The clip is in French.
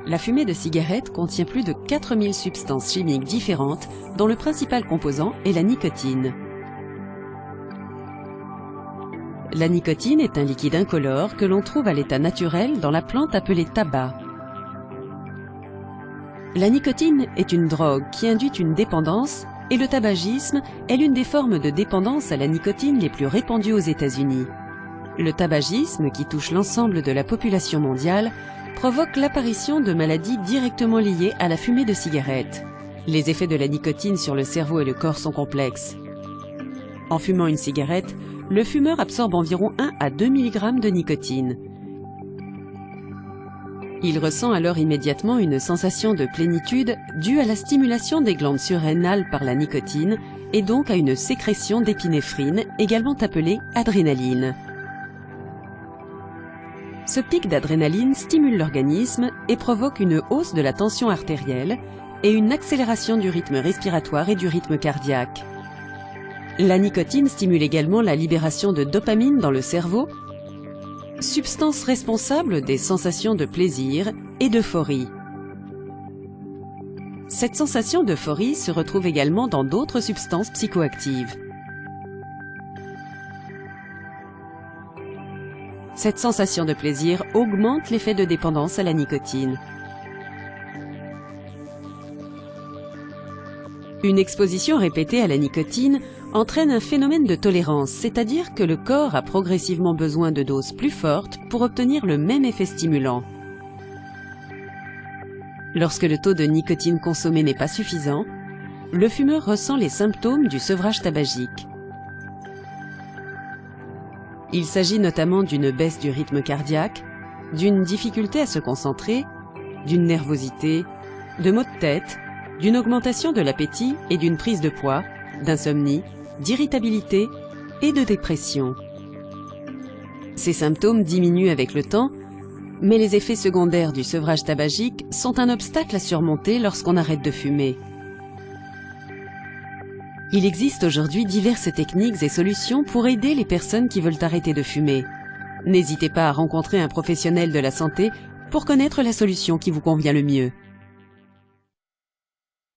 La fumée de cigarette contient plus de 4000 substances chimiques différentes dont le principal composant est la nicotine. La nicotine est un liquide incolore que l'on trouve à l'état naturel dans la plante appelée tabac. La nicotine est une drogue qui induit une dépendance et le tabagisme est l'une des formes de dépendance à la nicotine les plus répandues aux États-Unis. Le tabagisme, qui touche l'ensemble de la population mondiale, provoque l'apparition de maladies directement liées à la fumée de cigarette. Les effets de la nicotine sur le cerveau et le corps sont complexes. En fumant une cigarette, le fumeur absorbe environ 1 à 2 mg de nicotine. Il ressent alors immédiatement une sensation de plénitude due à la stimulation des glandes surrénales par la nicotine et donc à une sécrétion d'épinéphrine, également appelée adrénaline. Ce pic d'adrénaline stimule l'organisme et provoque une hausse de la tension artérielle et une accélération du rythme respiratoire et du rythme cardiaque. La nicotine stimule également la libération de dopamine dans le cerveau, substance responsable des sensations de plaisir et d'euphorie. Cette sensation d'euphorie se retrouve également dans d'autres substances psychoactives. Cette sensation de plaisir augmente l'effet de dépendance à la nicotine. Une exposition répétée à la nicotine entraîne un phénomène de tolérance, c'est-à-dire que le corps a progressivement besoin de doses plus fortes pour obtenir le même effet stimulant. Lorsque le taux de nicotine consommé n'est pas suffisant, le fumeur ressent les symptômes du sevrage tabagique. Il s'agit notamment d'une baisse du rythme cardiaque, d'une difficulté à se concentrer, d'une nervosité, de maux de tête, d'une augmentation de l'appétit et d'une prise de poids, d'insomnie, d'irritabilité et de dépression. Ces symptômes diminuent avec le temps, mais les effets secondaires du sevrage tabagique sont un obstacle à surmonter lorsqu'on arrête de fumer. Il existe aujourd'hui diverses techniques et solutions pour aider les personnes qui veulent arrêter de fumer. N'hésitez pas à rencontrer un professionnel de la santé pour connaître la solution qui vous convient le mieux.